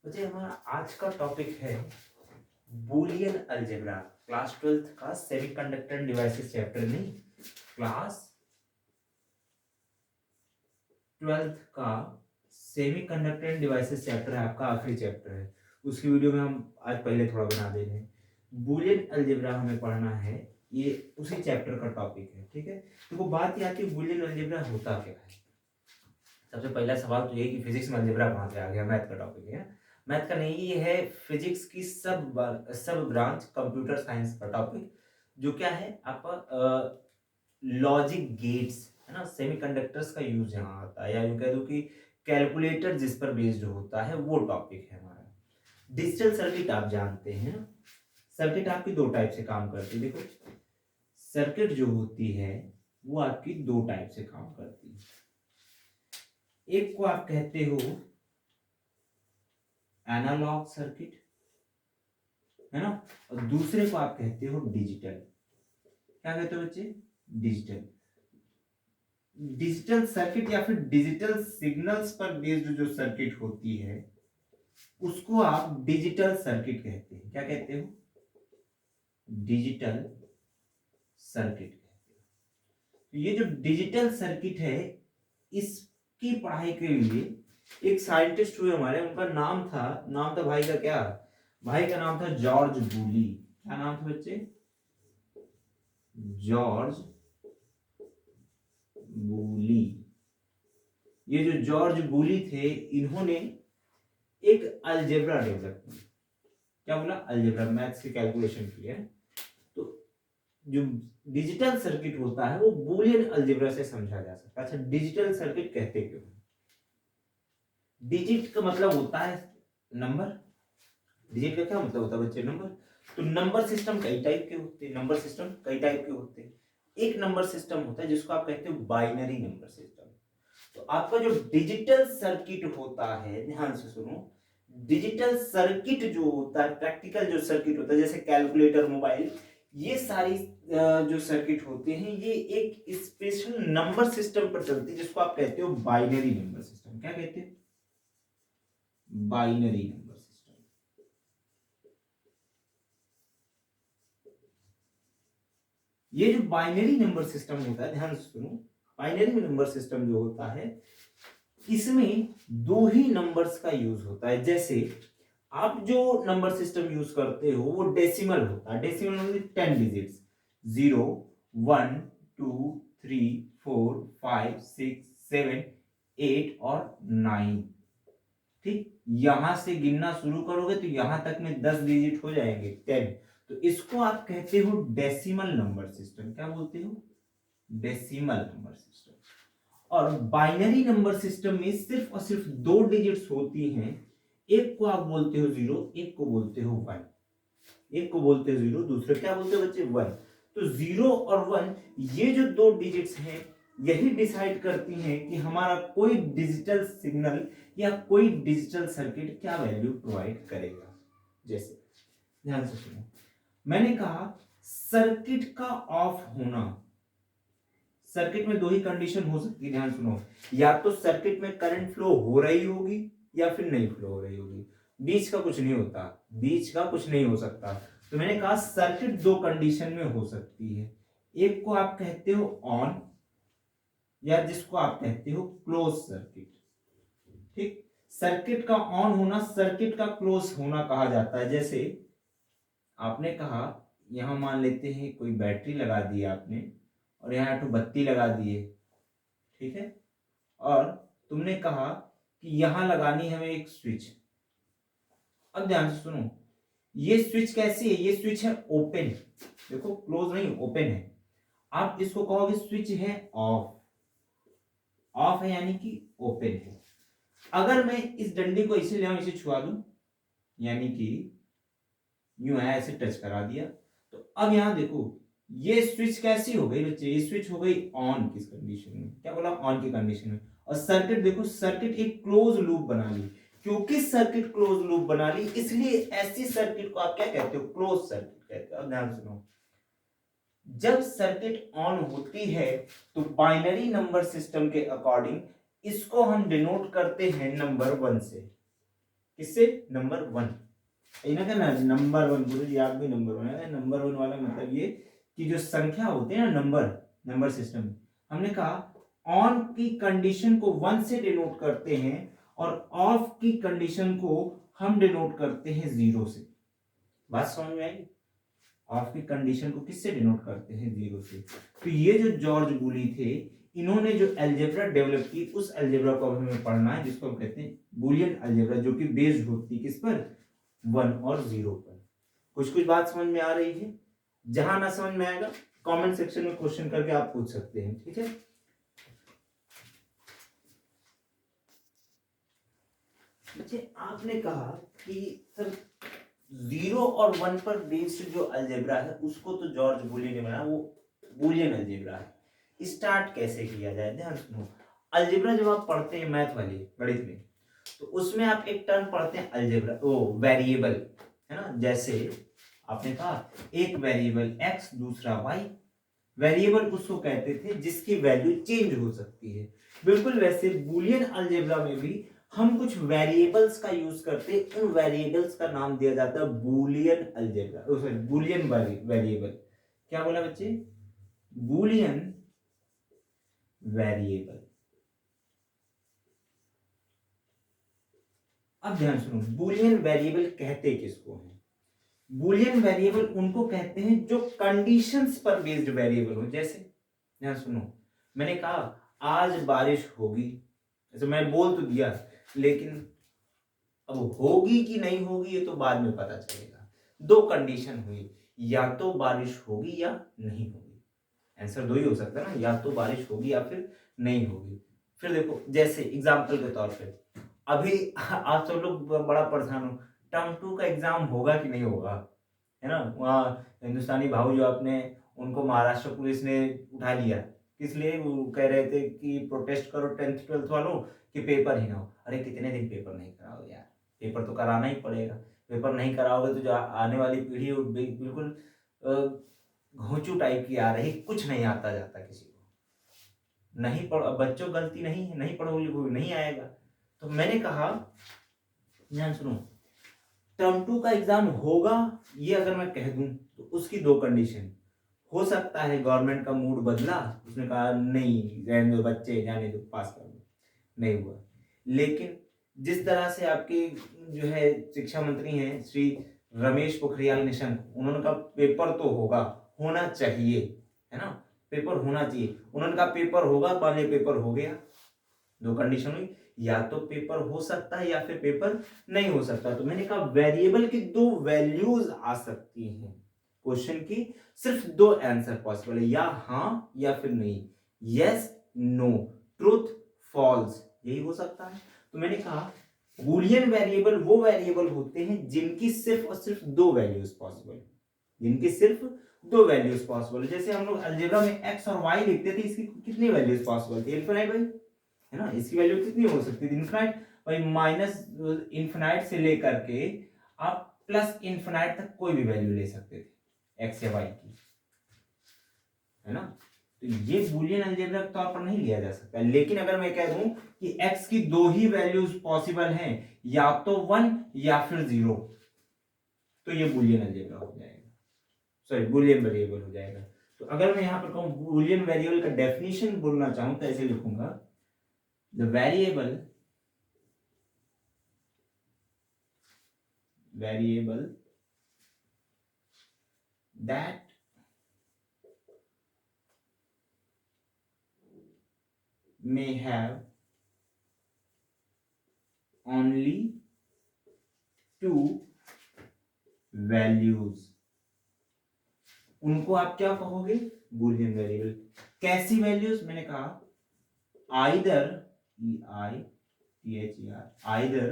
बच्चे हमारा आज का टॉपिक है बूलियन अलजेब्रा। क्लास 12th का सेमीकंडक्टर डिवाइसेस चैप्टर नहीं, क्लास 12th का सेमीकंडक्टर डिवाइसेस चैप्टर है, आपका आखिरी चैप्टर है। उसकी वीडियो में हम आज पहले थोड़ा बना दे रहे हैं। बूलियन अलजेब्रा हमें पढ़ना है, ये उसी चैप्टर का टॉपिक है। ठीक है, तो वो बात ये आती है बूलियन अलजेब्रा होता क्या है। सबसे पहला सवाल तो ये कि फिजिक्स में अलजेब्रा कहाँ से आ गया। मैथ का टॉपिक है, मैथ का नहीं, ये है फिजिक्स की सब ब्रांच कंप्यूटर साइंस का टॉपिक, जो क्या है आपका लॉजिक गेट्स है ना, सेमीकंडक्टर्स का यूज यहाँ आता है, या यूं कह दो कि कैलकुलेटर जिस पर बेस्ड होता है वो टॉपिक है हमारा। डिजिटल सर्किट आप जानते हैं ना, सर्किट आपकी दो टाइप से काम करती है। देखो, सर्किट जो होती है वो आपकी दो टाइप से काम करती है। एक को आप कहते हो एनालॉग सर्किट, है ना, और दूसरे को आप कहते हो डिजिटल। क्या कहते हो बच्चे? डिजिटल। डिजिटल सर्किट या फिर डिजिटल सिग्नल्स पर बेस्ड जो सर्किट होती है उसको आप डिजिटल सर्किट कहते हैं। क्या कहते हो? डिजिटल सर्किट कहते हो। तो ये जो डिजिटल सर्किट है, इसकी पढ़ाई के लिए एक साइंटिस्ट हुए हमारे, उनका नाम था भाई का क्या, भाई का नाम था जॉर्ज बूली। क्या नाम था बच्चे? जॉर्ज बूली। ये जो जॉर्ज बूली थे, इन्होंने एक अलजेब्रा डेवलप की। क्या बोला? अलजेब्रा, मैथ्स की कैलकुलेशन की है। तो जो डिजिटल सर्किट होता है वो बूलियन अलजेब्रा से समझा जा सकता है। अच्छा, डिजिटल सर्किट कहते क्यों? डिजिट का मतलब होता है नंबर। डिजिट का क्या मतलब होता है बच्चे? नंबर। तो नंबर सिस्टम कई टाइप के होते हैं, नंबर सिस्टम कई टाइप के होते हैं। एक नंबर सिस्टम होता है जिसको आप कहते हो बाइनरी नंबर सिस्टम। तो आपका जो डिजिटल सर्किट होता है, ध्यान से सुनो, डिजिटल सर्किट जो होता है, प्रैक्टिकल जो सर्किट होता है, जैसे कैलकुलेटर, मोबाइल, ये सारी जो सर्किट होते हैं ये एक स्पेशल नंबर सिस्टम पर चलती है जिसको आप कहते हो बाइनरी नंबर सिस्टम। क्या कहते हैं? Binary number system. ये जो बाइनरी नंबर सिस्टम होता है, ध्यान से सुनो, बाइनरी नंबर सिस्टम जो होता है इसमें दो ही नंबर्स का यूज होता है। जैसे आप जो नंबर सिस्टम यूज करते हो वो डेसिमल होता है। डेसिमल मतलब 10 डिजिट्स, 0, 1, 2, 3, 4, 5, 6, 7, 8 और 9। ठीक, यहां से गिनना शुरू करोगे तो यहां तक में 10 डिजिट हो जाएंगे, 10। तो इसको आप कहते हो डेसिमल नंबर सिस्टम। क्या बोलते हो? Decimal number system. और बाइनरी नंबर सिस्टम में सिर्फ और सिर्फ दो डिजिट्स होती हैं। एक को आप बोलते हो जीरो, एक को बोलते हो वन। एक को बोलते हो जीरो, दूसरे क्या बोलते हो बच्चे? वन। तो जीरो और वन, ये जो दो डिजिट्स हैं यही डिसाइड करती हैं कि हमारा कोई डिजिटल सिग्नल या कोई डिजिटल सर्किट क्या वैल्यू प्रोवाइड करेगा। जैसे ध्यान से सुनो, मैंने कहा सर्किट का ऑफ होना। सर्किट में दो ही कंडीशन हो सकती है, ध्यान सुनो, या तो सर्किट में करंट फ्लो हो रही होगी या फिर नहीं फ्लो हो रही होगी। बीच का कुछ नहीं होता, बीच का कुछ नहीं हो सकता। तो मैंने कहा सर्किट दो कंडीशन में हो सकती है। एक को आप कहते हो ऑन, या जिसको आप कहते हो क्लोज सर्किट। ठीक, सर्किट का ऑन होना, सर्किट का क्लोज होना कहा जाता है। जैसे आपने कहा, यहां मान लेते हैं कोई बैटरी लगा दी आपने और यहां एक बत्ती लगा दिए, ठीक है, और तुमने कहा कि यहां लगानी है हमें एक स्विच। अब ध्यान से सुनो, ये स्विच कैसी है? ये स्विच है ओपन, देखो क्लोज नहीं, ओपन है। आप इसको कहोगे स्विच है ऑफ। ऑफ है यानी कि ओपन है। अगर मैं इस डंडे को इसे ले आऊं, इसे छुआ दूं, यानी कि यूं है, ऐसे टच करा दिया, तो अब यहां देखो ये स्विच कैसी हो गई बच्चे? ये स्विच हो गई ऑन। किस कंडीशन में? क्या बोला? ऑन की कंडीशन में। और सर्किट देखो, सर्किट एक क्लोज लूप बना ली। क्योंकि सर्किट क्लोज लूप बना ली, इसलिए ऐसी सर्किट को आप क्या कहते हो? क्लोज सर्किट कहते हो। अब ध्यान सुनो, जब सर्किट ऑन होती है तो बाइनरी नंबर सिस्टम के अकॉर्डिंग इसको हम डिनोट करते हैं नंबर 1 से। किससे? नंबर 1। इन्हें कहना नंबर 1, गुरु जी आप भी नंबर 1 है। नंबर 1 वाला मतलब ये कि जो संख्या होते हैं ना, नंबर सिस्टम, हमने कहा ऑन की कंडीशन को 1 से डिनोट करते हैं और ऑफ की कंडीशन को हम डिनोट करते हैं 0 से। बात समझ में आई? ऑफ की कंडीशन को किससे डिनोट करते हैं? 0 से। तो ये जो जॉर्ज बूली थे, इन्होंने जो अलजेब्रा डेवलप की, उस अलजेब्रा को हमें पढ़ना है जिसको हम कहते हैं बूलियन अलजेब्रा, जो कि बेस्ड होती है किस पर? 1 और 0 पर। कुछ कुछ बात समझ में आ रही है? जहां ना समझ में आएगा कमेंट सेक्शन में क्वेश्चन करके आप पूछ सकते हैं, ठीक है। बच्चे आपने कहा कि सर 0 और 1 पर बेस्ड जो अलजेब्रा है उसको तो जॉर्ज बूली ने बनाया, वो बूलियन अलजेब्रा है। स्टार्ट कैसे किया जाए? ध्यान सुनो, अलजेब्रा जब आप पढ़ते हैं मैथ वाली गणित में, तो उसमें आप एक टर्म पढ़ते हैं अलजेब्रा, वो वेरिएबल, है ना। जैसे आपने कहा एक वेरिएबल x, दूसरा y। वेरिएबल उसको कहते थे जिसकी वैल्यू चेंज हो सकती है। बिल्कुल वैसे बूलियन अलजेब्रा में भी हम कुछ वेरिएबल्स का यूज करते हैं, उन वेरिएबल्स का नाम दिया जाता है Boolean algebra, sorry Boolean variable. क्या बोला बच्चे? Boolean variable. अब ध्यान सुनो, बूलियन वेरिएबल कहते किसको हैं? बूलियन वेरिएबल उनको कहते हैं जो कंडीशंस पर बेस्ड वेरिएबल हो। जैसे ध्यान सुनो, मैंने कहा आज बारिश होगी, ऐसे मैं बोल तो दिया, लेकिन अब होगी कि नहीं होगी ये तो बाद में पता चलेगा। दो कंडीशन हुई, या तो बारिश होगी या नहीं होगी। आंसर दो ही हो सकता है ना, या तो बारिश होगी या फिर नहीं होगी। फिर देखो, जैसे एग्जाम्पल के तौर पे अभी आप सब लोग बड़ा परेशान हो, टर्म 2 का एग्जाम होगा कि नहीं होगा, है ना। वहाँ हिंदुस्तानी भाऊ जो अपने, उनको महाराष्ट्र पुलिस ने उठा लिया। किस लिए? वो कह रहे थे कि प्रोटेस्ट करो 10th 12th वालों कि पेपर ही ना हो। अरे कितने दिन पेपर नहीं कराओ यार, पेपर तो कराना ही पड़ेगा। पेपर नहीं कराओगे तो जो आने वाली पीढ़ी है वो बिल्कुल घोंचू टाइप की आ रही, कुछ नहीं आता जाता किसी को। नहीं पढ़, बच्चों गलती नहीं है, नहीं पढ़ोगे कोई नहीं आएगा। तो मैंने कहा ध्यान सुनो, टर्म 2 का एग्जाम होगा ये अगर मैं कह दूं तो उसकी दो कंडीशन हो सकता है। गवर्नमेंट का मूड बदला, उसने कहा नहीं रहने दो बच्चे, जाने दो, पास कर दो, नहीं हुआ। लेकिन जिस तरह से आपके जो है शिक्षा मंत्री हैं श्री रमेश पोखरियाल निशंक, उन्होंने कहा पेपर तो होगा, होना चाहिए, है ना, पेपर होना चाहिए। उन्होंने कहा पेपर होगा, मान लिया पेपर हो गया। दो कंडीशन हुई, या तो पेपर हो सकता है या फिर पेपर नहीं हो सकता। तो मैंने कहा वेरिएबल की दो वैल्यूज आ सकती हैं, क्वेश्चन की सिर्फ दो आंसर पॉसिबल है, या हाँ या फिर नहीं, यस नो, ट्रूथ फॉल्स, यही हो सकता है। तो मैंने कहा बूलियन वेरिएबल वो वेरिएबल होते हैं जिनकी सिर्फ और सिर्फ दो वैल्यूज पॉसिबल, जिनकी सिर्फ दो वैल्यूज पॉसिबल। जैसे हम लोग अलजेब्रा में x और y लिखते थे, इसकी कितनी वैल्यूज पॉसिबल थी? इनफिनाइट भाई, है ना। इसकी वैल्यू कितनी हो सकती थी? इनफिनाइट भाई। माइनस इनफिनाइट से लेकर के आप प्लस इनफिनाइट तक कोई भी वैल्यू ले सकते थे x या y की, है ना। तो ये बूलियन अलजेब्रा के तौर पर नहीं लिया जा सकता। लेकिन अगर मैं कह दूं कि x की दो ही वैल्यूज पॉसिबल हैं, या तो 1 या फिर 0, तो ये बूलियन अलजेब्रा हो जाएगा, सॉरी बूलियन वेरिएबल हो जाएगा। तो अगर मैं यहां पर कहूं बूलियन वेरिएबल का डेफिनेशन बोलना चाहूं तो ऐसे लिखूंगा, the variable that may have only two values, उनको आप क्या कहोगे? Boolean variable. कैसी वैल्यूज? मैंने कहा आइदर, EITHER, आइदर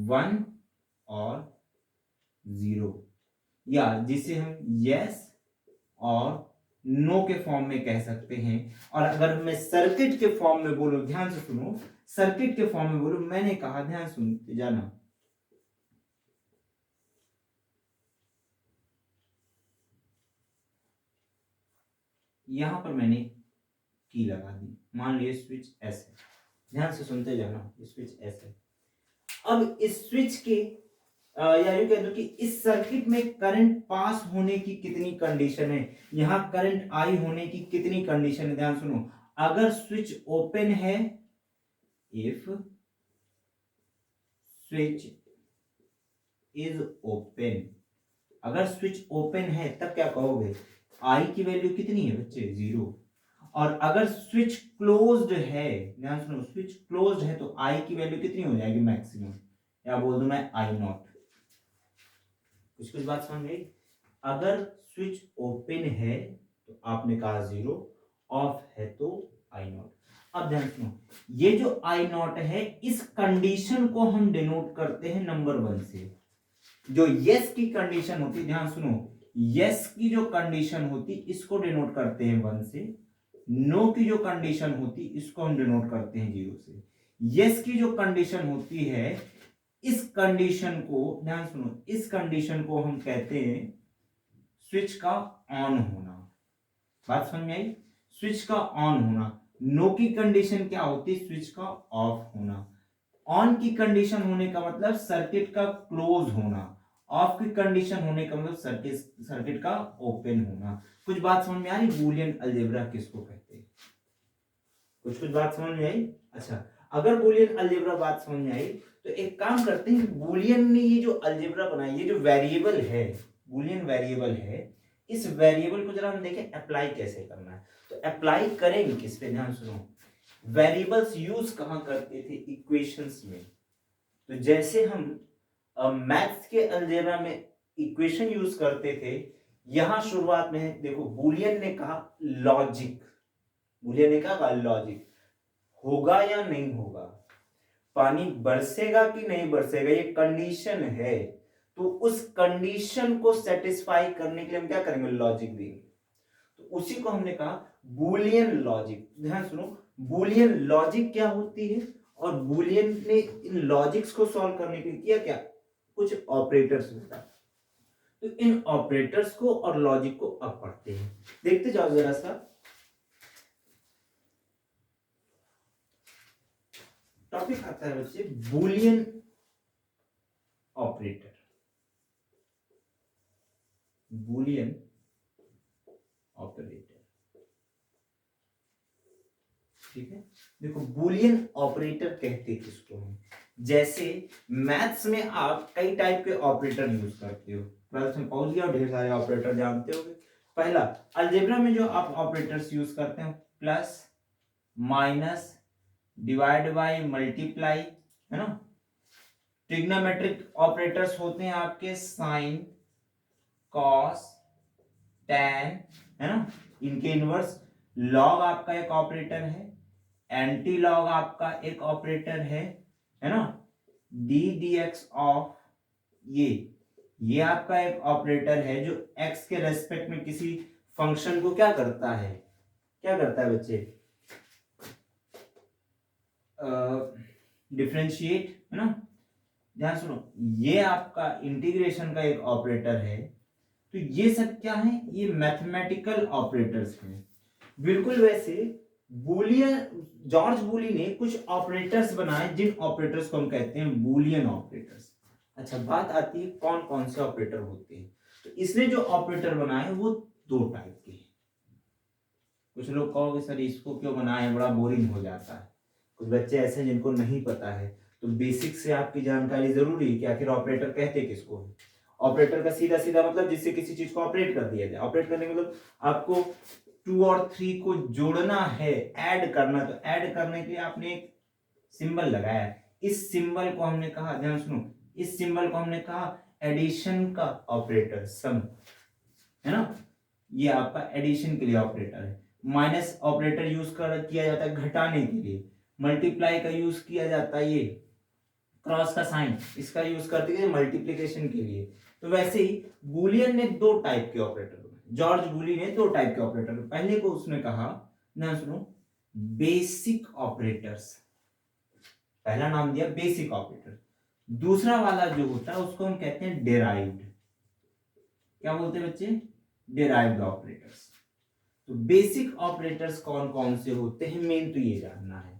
1 और 0, या जिसे हम यस और नो के फॉर्म में कह सकते हैं। और अगर मैं सर्किट के फॉर्म में बोलूं, ध्यान से सुनो, सर्किट के फॉर्म में बोलूं, मैंने कहा ध्यान सुनते जाना, यहां पर मैंने की लगा दी, मान लीजिए स्विच एस है, ध्यान से सुनते जाना, स्विच एस है। अब इस स्विच के या यूं कह दो कि इस सर्किट में करंट पास होने की कितनी कंडीशन है, यहां करंट आई होने की कितनी कंडीशन है, ध्यान सुनो। अगर स्विच ओपन है, इफ स्विच इज ओपन, अगर स्विच ओपन है तब क्या कहोगे, आई की वैल्यू कितनी है बच्चे, 0। और अगर स्विच क्लोज्ड है, ध्यान सुनो, स्विच क्लोज्ड है तो आई की वैल्यू कितनी हो जाएगी, मैक्सिमम, या बोल दूं मैं आई नॉट। कुछ कुछ बात समझ गई। अगर स्विच ओपन है तो आपने कहा 0, ऑफ है तो आई नॉट। अब ध्यान सुनो, ये जो आई नॉट है इस कंडीशन को हम डिनोट करते हैं नंबर 1 से। जो यस की कंडीशन होती है, ध्यान सुनो, यस की जो कंडीशन होती इसको डिनोट करते हैं 1 से। नो की जो कंडीशन होती इसको हम डिनोट करते हैं 0 से। यस की जो कंडीशन होती है, इस कंडीशन को, ध्यान सुनो, इस कंडीशन को हम कहते हैं स्विच का ऑन होना। बात समझ में आई, स्विच का ऑन होना। नो की कंडीशन क्या होती, स्विच का ऑफ होना। ऑन की कंडीशन होने का मतलब सर्किट का क्लोज होना, ऑफ की कंडीशन होने का मतलब सर्किट का ओपन होना। कुछ बात समझ में आ रही, बूलियन अलजेब्रा किसको कहते हैं, कुछ कुछ बात समझ में आई। अच्छा, अगर बूलियन अलजेब्रा बात समझ में आई तो एक काम करते हैं, बूलियन ने ये जो अलजेब्रा बनाई, ये जो वेरिएबल है, बूलियन वेरिएबल है, इस वेरिएबल को जरा हम देखें अप्लाई कैसे करना है। तो अप्लाई करेंगे किस पे, ध्यान सुनो, वेरिएबल्स यूज कहां करते थे, इक्वेशंस में। तो जैसे हम मैथ्स के अलजेब्रा में इक्वेशन यूज करते थे, यहां शुरुआत में देखो बूलियन ने कहा लॉजिक, बूलियन ने कहा लॉजिक, होगा या नहीं होगा, पानी बरसेगा कि नहीं बरसेगा, ये कंडीशन है। तो उस कंडीशन को सेटिस्फाई करने के लिए हम क्या करेंगे, लॉजिक देंगे। तो उसी को हमने कहा बूलियन लॉजिक। ध्यान सुनो, बूलियन लॉजिक क्या होती है, और बूलियन ने इन लॉजिक्स को सॉल्व करने के लिए किया क्या, कुछ ऑपरेटर्स होता है। तो इन ऑपरेटर्स को और लॉजिक को अब पढ़ते हैं, देखते जाओ जरा सा। टॉपिक आता है बच्चे बूलियन ऑपरेटर, बूलियन ऑपरेटर, ठीक है। देखो बूलियन ऑपरेटर कहते किसको हम, जैसे मैथ्स में आप कई टाइप के ऑपरेटर यूज करते हो, ट्वेल्थ में पहुंच गया, ढेर सारे ऑपरेटर जानते होगे। पहला, अलजेब्रा में जो आप ऑपरेटर्स यूज करते हैं, plus, minus, divide by, multiply, है ना। ट्रिग्नोमेट्रिक ऑपरेटर्स होते हैं आपके साइन, कॉस, टैन, है ना, इनके इनवर्स। लॉग आपका एक ऑपरेटर है, एंटी लॉग आपका एक ऑपरेटर है ना। डी डी एक्स ऑफ, ये आपका एक ऑपरेटर है जो एक्स के रेस्पेक्ट में किसी फंक्शन को क्या करता है, क्या करता है बच्चे, डिफरेंशिएट, है ना। ध्यान सुनो, ये आपका इंटीग्रेशन का एक ऑपरेटर है। तो ये सब क्या है, ये मैथमेटिकल ऑपरेटर्स हैं। बिल्कुल वैसे बूलियन, जॉर्ज बूली ने कुछ ऑपरेटर्स बनाए जिन ऑपरेटर्स को हम कहते हैं बूलियन ऑपरेटर्स। अच्छा, बात आती है कौन कौन से ऑपरेटर होते हैं। तो इसने जो ऑपरेटर बनाए वो 2 टाइप के हैं। कुछ लोग कहोगे सर इसको क्यों बनाए, बड़ा बोरिंग हो जाता है। कुछ बच्चे ऐसे हैं जिनको नहीं पता है, तो बेसिक से आपकी जानकारी जरूरी है कि आखिर ऑपरेटर कहते किसको है। ऑपरेटर का सीधा सीधा मतलब जिससे किसी चीज को ऑपरेट कर दिया जाए। ऑपरेट करने मतलब आपको 2 और 3 को जोड़ना है, ऐड करना। तो ऐड करने के लिए आपने एक सिंबल लगाया, इस सिंबल को हमने कहा, ध्यान सुनो, इस सिंबल को हमने कहा एडिशन का ऑपरेटर, सम, है ना। ये आपका एडिशन के लिए ऑपरेटर है। माइनस ऑपरेटर यूज किया जाता है घटाने के लिए। मल्टीप्लाई का यूज किया जाता है, ये क्रॉस का साइन, इसका यूज करते हैं मल्टीप्लिकेशन के लिए। तो वैसे ही बूलियन ने 2 टाइप के ऑपरेटर बनाए, जॉर्ज बूली ने 2 टाइप के ऑपरेटर। पहले को उसने कहा, ना सुनो, बेसिक ऑपरेटर्स, पहला नाम दिया बेसिक ऑपरेटर। दूसरा वाला जो होता है उसको हम कहते हैं डेराइव्ड। क्या बोलते हैं बच्चे, डेराइव्ड ऑपरेटर्स। तो बेसिक ऑपरेटर्स कौन कौन से होते हैं, मेन तो ये जानना है।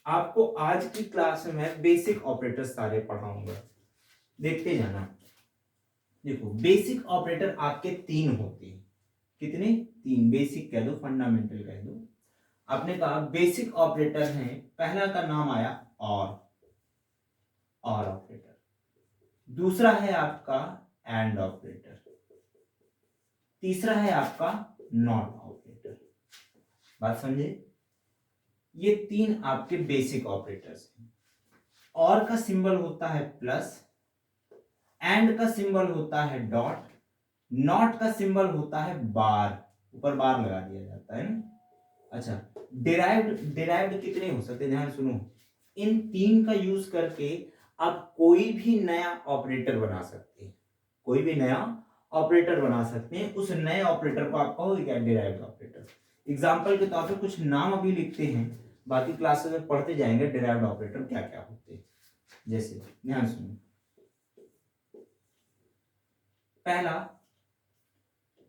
आपको आज की क्लास में मैं बेसिक ऑपरेटर सारे पढ़ाऊंगा, देखते जाना। देखो बेसिक ऑपरेटर आपके 3 होते हैं। कितने? 3। बेसिक कह दो, फंडामेंटल कह दो। आपने कहा बेसिक ऑपरेटर हैं, पहला का नाम आया और ऑपरेटर। दूसरा है आपका एंड ऑपरेटर। तीसरा है आपका नॉट ऑपरेटर। बात समझे? ये 3 आपके बेसिक ऑपरेटर्स हैं। और का सिंबल होता है प्लस, एंड का सिंबल होता है डॉट, नॉट का सिंबल होता है बार, ऊपर बार लगा दिया जाता है ना। अच्छा, डिराइव्ड कितने हो सकते हैं, ध्यान सुनो। इन 3 का यूज करके आप कोई भी नया ऑपरेटर बना सकते हैं, कोई भी नया ऑपरेटर बना सकते हैं। उस नए ऑपरेटर को आप कहोगे क्या? Derived operator. एग्जांपल के तौर पे कुछ नाम अभी लिखते हैं, बाकी क्लासेस में पढ़ते जाएंगे डिराइव्ड ऑपरेटर क्या क्या होते हैं। जैसे ध्यान सुनो, पहला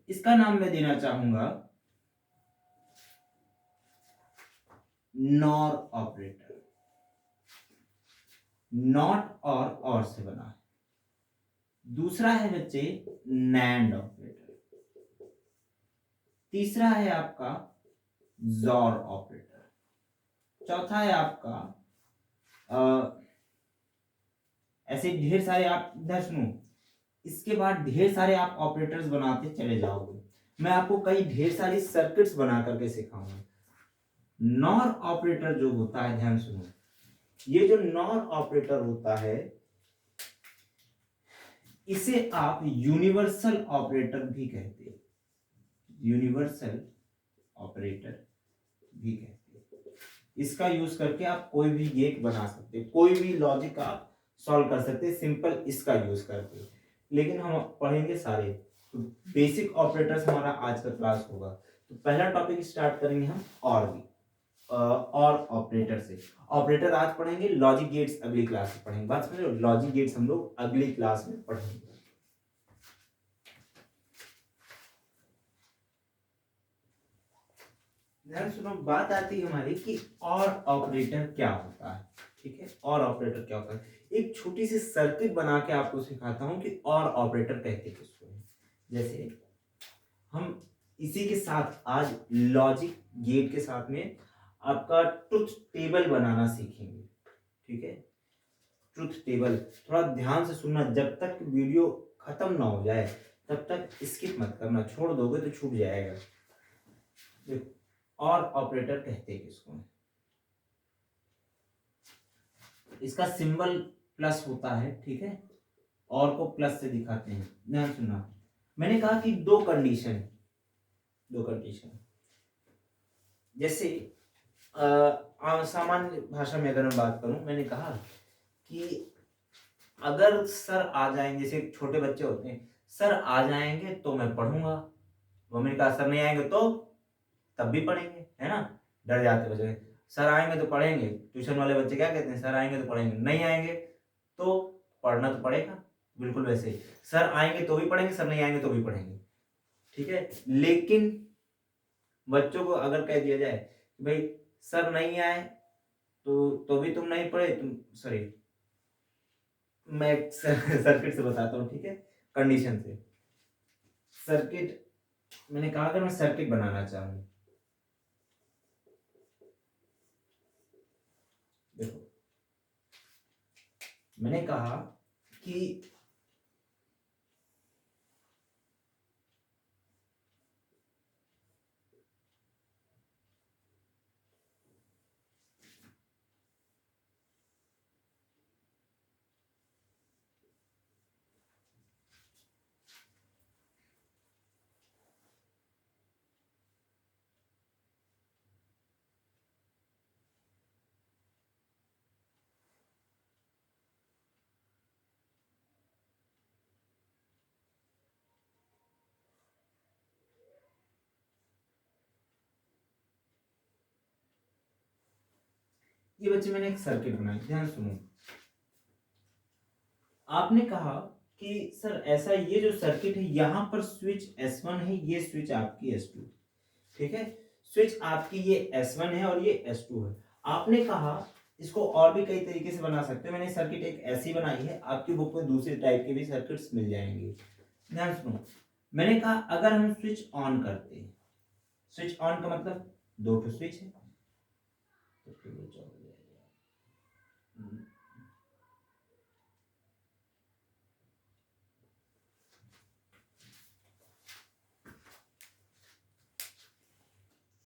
इसका नाम मैं देना चाहूंगा नॉर ऑपरेटर। नॉट और से बना है। दूसरा है बच्चे नैंड ऑपरेटर। तीसरा है आपका जॉर ऑपरेटर। चौथा है आपका ऐसे ढेर सारे आप इधर सुनो, इसके बाद ढेर सारे आप ऑपरेटर्स बनाते चले जाओगे। मैं आपको कई ढेर सारी सर्किट्स बना करके सिखाऊंगा। नॉर ऑपरेटर जो होता है, ध्यान सुनो, ये जो नॉर ऑपरेटर होता है इसे आप यूनिवर्सल ऑपरेटर भी कहते हैं। यूनिवर्सल ऑपरेटर भी कहते हैं। इसका यूज करके आप कोई भी गेट बना सकते हैं, कोई भी लॉजिक आप सॉल्व कर सकते हैं सिंपल इसका यूज करके। लेकिन हम पढ़ेंगे सारे, तो बेसिक ऑपरेटर्स हमारा आज का क्लास होगा। तो पहला टॉपिक स्टार्ट करेंगे हम और ऑपरेटर से। ऑपरेटर आज पढ़ेंगे, लॉजिक गेट्स अगली क्लास में पढ़ेंगे। बात समझ, लॉजिक गेट्स हम लोग अगली क्लास में पढ़ेंगे। ध्यान सुनो, बात आती है हमारी कि और ऑपरेटर क्या होता है। ठीक है, और ऑपरेटर क्या होता है, एक छोटी सी सर्किट बना के आपको सिखाता हूं कि और ऑपरेटर कहते किसको है। जैसे हम इसी के साथ आज लॉजिक गेट के साथ में आपका ट्रुथ टेबल बनाना सीखेंगे। ठीक है, ट्रुथ टेबल थोड़ा ध्यान से सुनना, जब तक वीडियो खत्म ना हो जाए तब तक स्किप मत करना, छोड़ दोगे तो छूट जाएगा। देखो, और ऑपरेटर कहते हैं किसको, इसका सिंबल प्लस होता है। ठीक है, और को प्लस से दिखाते हैं। ध्यान सुनना, मैंने कहा कि दो कंडीशन, जैसे सामान्य भाषा में अगर मैं बात करूं, मैंने कहा कि अगर सर आ जाएंगे, जैसे छोटे बच्चे होते हैं, सर आ जाएंगे तो मैं पढ़ूंगा। मम्मी ने कहा सर नहीं आएंगे तो तब भी पढ़ेंगे, है ना। डर जाते बच्चे, सर आएंगे तो पढ़ेंगे। ट्यूशन वाले बच्चे क्या कहते हैं, सर आएंगे तो पढ़ेंगे, नहीं आएंगे तो पढ़ना तो पड़ेगा। बिल्कुल वैसे ही, सर आएंगे तो भी पढ़ेंगे, सर नहीं आएंगे तो भी पढ़ेंगे। ठीक है, लेकिन बच्चों को अगर कह दिया जाए कि भाई सर नहीं आए तो भी तुम नहीं पढ़े, तुम सॉरी, मैं सर्किट से बताता हूँ। ठीक है, कंडीशन से सर्किट, मैंने कहा अगर मैं सर्किट बनाना चाहूँ, देखो मैंने कहा कि ये बच्चे मैंने एक सर्किट बनाई, ध्यान सुनो। आपने कहा कि सर ऐसा, ये जो सर्किट है यहां पर स्विच S1 है, ये स्विच आपकी S2। ठीक है, स्विच आपकी ये S1 है और ये S2 है। आपने कहा इसको और भी कई तरीके से बना सकते हैं। मैंने सर्किट एक ऐसी बनाई है, आपकी बुक में दूसरे टाइप के भी सर्किट्स मिल जाएंगे। ध्यान सुनो, मैंने कहा अगर हम स्विच ऑन करते हैं, स्विच ऑन का मतलब दो ठो स्विच है, तो